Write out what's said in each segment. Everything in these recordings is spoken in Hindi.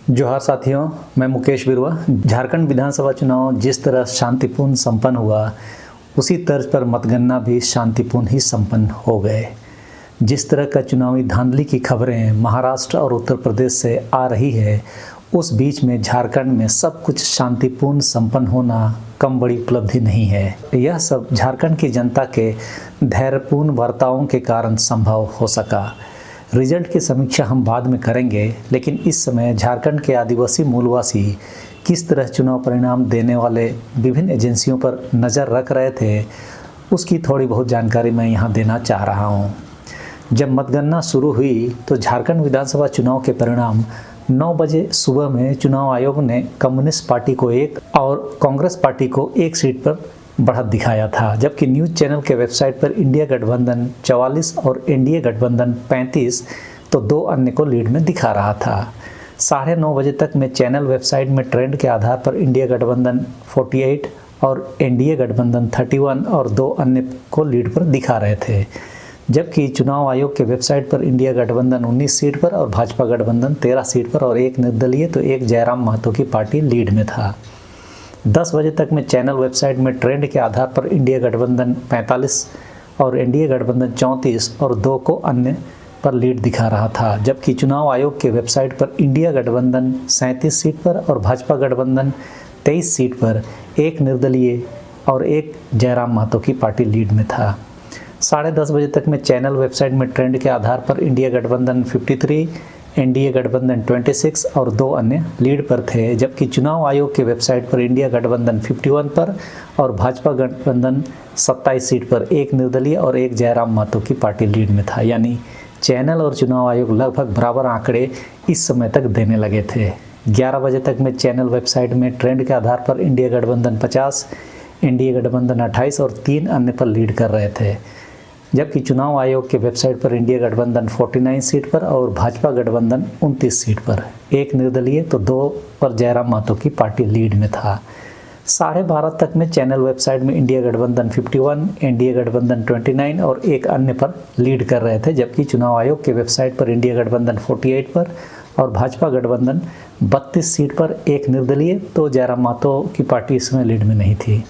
जोहार साथियों, मैं मुकेश बिरुआ। झारखंड विधानसभा चुनाव जिस तरह शांतिपूर्ण संपन्न हुआ, उसी तर्ज पर मतगणना भी शांतिपूर्ण ही संपन्न हो गए। जिस तरह का चुनावी धांधली की खबरें महाराष्ट्र और उत्तर प्रदेश से आ रही है, उस बीच में झारखंड में सब कुछ शांतिपूर्ण संपन्न होना कम बड़ी उपलब्धि नहीं है। यह सब झारखंड की जनता के धैर्यपूर्ण बर्तावों के कारण संभव हो सका। रिजल्ट की समीक्षा हम बाद में करेंगे, लेकिन इस समय झारखंड के आदिवासी मूलवासी किस तरह चुनाव परिणाम देने वाले विभिन्न एजेंसियों पर नज़र रख रहे थे, उसकी थोड़ी बहुत जानकारी मैं यहाँ देना चाह रहा हूँ। जब मतगणना शुरू हुई तो झारखंड विधानसभा चुनाव के परिणाम 9 बजे सुबह में चुनाव आयोग ने कम्युनिस्ट पार्टी को 1 और कांग्रेस पार्टी को 1 सीट पर बढ़त दिखाया था, जबकि न्यूज़ चैनल के वेबसाइट पर इंडिया गठबंधन 44 और एनडीए गठबंधन 35 तो 2 अन्य को लीड में दिखा रहा था। 9:30 बजे तक में चैनल वेबसाइट में ट्रेंड के आधार पर इंडिया गठबंधन 48 और एनडीए गठबंधन 31 और 2 अन्य को लीड पर दिखा रहे थे, जबकि चुनाव आयोग के वेबसाइट पर इंडिया गठबंधन 19 सीट पर और भाजपा गठबंधन 13 सीट पर और 1 निर्दलीय तो 1 जयराम महतो की पार्टी लीड में था। 10 बजे तक में चैनल वेबसाइट में ट्रेंड के आधार पर इंडिया गठबंधन 45 और एनडीए गठबंधन 34 और 2 को अन्य पर लीड दिखा रहा था, जबकि चुनाव आयोग के वेबसाइट पर इंडिया गठबंधन 37 सीट पर और भाजपा गठबंधन 23 सीट पर 1 निर्दलीय और 1 जयराम महतो की पार्टी लीड में था। 10:30 बजे तक में चैनल वेबसाइट में ट्रेंड के आधार पर इंडिया गठबंधन 53, एनडीए गठबंधन 26 और 2 अन्य लीड पर थे, जबकि चुनाव आयोग के वेबसाइट पर इंडिया गठबंधन 51 पर और भाजपा गठबंधन 27 सीट पर 1 निर्दलीय और 1 जयराम महतो की पार्टी लीड में था। यानी चैनल और चुनाव आयोग लगभग बराबर आंकड़े इस समय तक देने लगे थे। 11 बजे तक में चैनल वेबसाइट में ट्रेंड के आधार पर इंडिया गठबंधन 50, एनडीए गठबंधन 28 और 3 अन्य पर लीड कर रहे थे, जबकि चुनाव आयोग के वेबसाइट पर इंडिया गठबंधन 49 सीट पर और भाजपा गठबंधन 29 सीट पर 1 निर्दलीय तो 2 पर जयराम महतो की पार्टी लीड में था। 12:30 तक में चैनल वेबसाइट में इंडिया गठबंधन 51, एनडीए गठबंधन 29 और 1 अन्य पर लीड कर रहे थे, जबकि चुनाव आयोग के वेबसाइट पर इंडिया गठबंधन 48 पर और भाजपा गठबंधन 32 सीट पर 1 निर्दलीय तो जयराम महतो की पार्टी इसमें लीड में नहीं थी।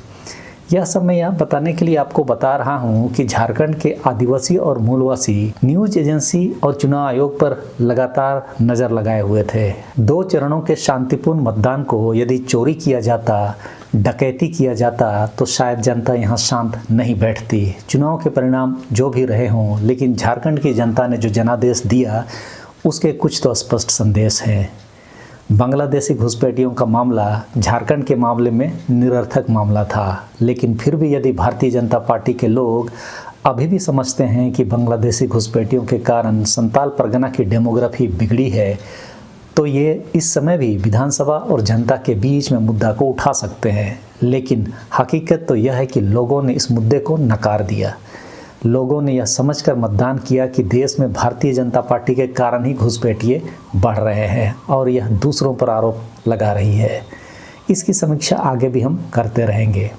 यह सब मैं यह बताने के लिए आपको बता रहा हूं कि झारखंड के आदिवासी और मूलवासी न्यूज एजेंसी और चुनाव आयोग पर लगातार नज़र लगाए हुए थे। 2 चरणों के शांतिपूर्ण मतदान को यदि चोरी किया जाता, डकैती किया जाता, तो शायद जनता यहां शांत नहीं बैठती। चुनाव के परिणाम जो भी रहे हों, लेकिन झारखंड की जनता ने जो जनादेश दिया, उसके कुछ तो स्पष्ट संदेश हैं। बांग्लादेशी घुसपैठियों का मामला झारखंड के मामले में निरर्थक मामला था, लेकिन फिर भी यदि भारतीय जनता पार्टी के लोग अभी भी समझते हैं कि बांग्लादेशी घुसपैठियों के कारण संताल परगना की डेमोग्राफी बिगड़ी है, तो ये इस समय भी विधानसभा और जनता के बीच में मुद्दा को उठा सकते हैं। लेकिन हकीकत तो यह है कि लोगों ने इस मुद्दे को नकार दिया। लोगों ने यह समझकर मतदान किया कि देश में भारतीय जनता पार्टी के कारण ही घुसपैठिए बढ़ रहे हैं और यह दूसरों पर आरोप लगा रही है। इसकी समीक्षा आगे भी हम करते रहेंगे।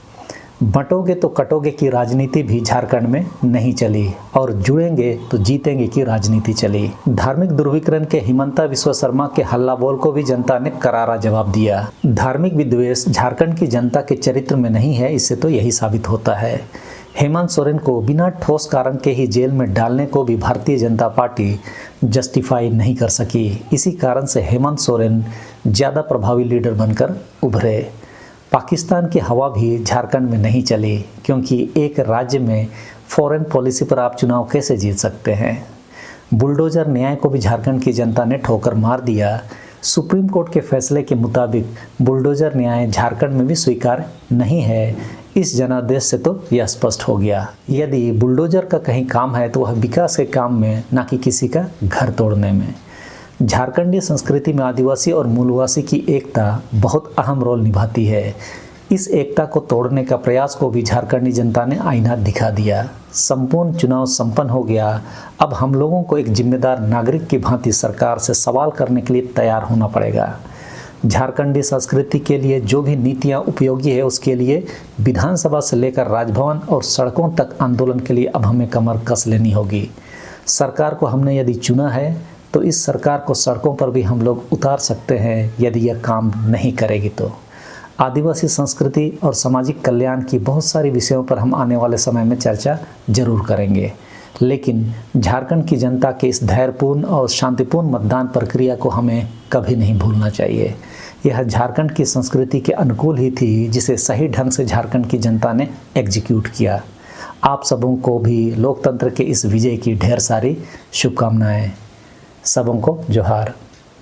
बंटोगे तो कटोगे की राजनीति भी झारखंड में नहीं चली और जुड़ेंगे तो जीतेंगे की राजनीति चली। धार्मिक ध्रुवीकरण के हिमंता बिस्वा शर्मा के हल्ला बोल को भी जनता ने करारा जवाब दिया। धार्मिक विद्वेष झारखंड की जनता के चरित्र में नहीं है, इससे तो यही साबित होता है। हेमंत सोरेन को बिना ठोस कारण के ही जेल में डालने को भी भारतीय जनता पार्टी जस्टिफाई नहीं कर सकी। इसी कारण से हेमंत सोरेन ज़्यादा प्रभावी लीडर बनकर उभरे। पाकिस्तान की हवा भी झारखंड में नहीं चली, क्योंकि एक राज्य में फॉरेन पॉलिसी पर आप चुनाव कैसे जीत सकते हैं। बुलडोजर न्याय को भी झारखंड की जनता ने ठोकर मार दिया। सुप्रीम कोर्ट के फैसले के मुताबिक बुलडोजर न्याय झारखंड में भी स्वीकार नहीं है। इस जनादेश से तो यह स्पष्ट हो गया, यदि बुलडोजर का कहीं काम है तो वह विकास के काम में, ना कि किसी का घर तोड़ने में। झारखंडी संस्कृति में आदिवासी और मूलवासी की एकता बहुत अहम रोल निभाती है। इस एकता को तोड़ने का प्रयास को भी झारखंडी जनता ने आईना दिखा दिया। संपूर्ण चुनाव संपन्न हो गया। अब हम लोगों को एक जिम्मेदार नागरिक की भांति सरकार से सवाल करने के लिए तैयार होना पड़ेगा। झारखंडी संस्कृति के लिए जो भी नीतियां उपयोगी है, उसके लिए विधानसभा से लेकर राजभवन और सड़कों तक आंदोलन के लिए अब हमें कमर कस लेनी होगी। सरकार को हमने यदि चुना है तो इस सरकार को सड़कों पर भी हम लोग उतार सकते हैं यदि यह काम नहीं करेगी तो। आदिवासी संस्कृति और सामाजिक कल्याण की बहुत सारी विषयों पर हम आने वाले समय में चर्चा जरूर करेंगे, लेकिन झारखंड की जनता के इस धैर्यपूर्ण और शांतिपूर्ण मतदान प्रक्रिया को हमें कभी नहीं भूलना चाहिए। यह झारखंड की संस्कृति के अनुकूल ही थी, जिसे सही ढंग से झारखंड की जनता ने एग्जीक्यूट किया। आप सबों को भी लोकतंत्र के इस विजय की ढेर सारी शुभकामनाएं। सबों को जोहार।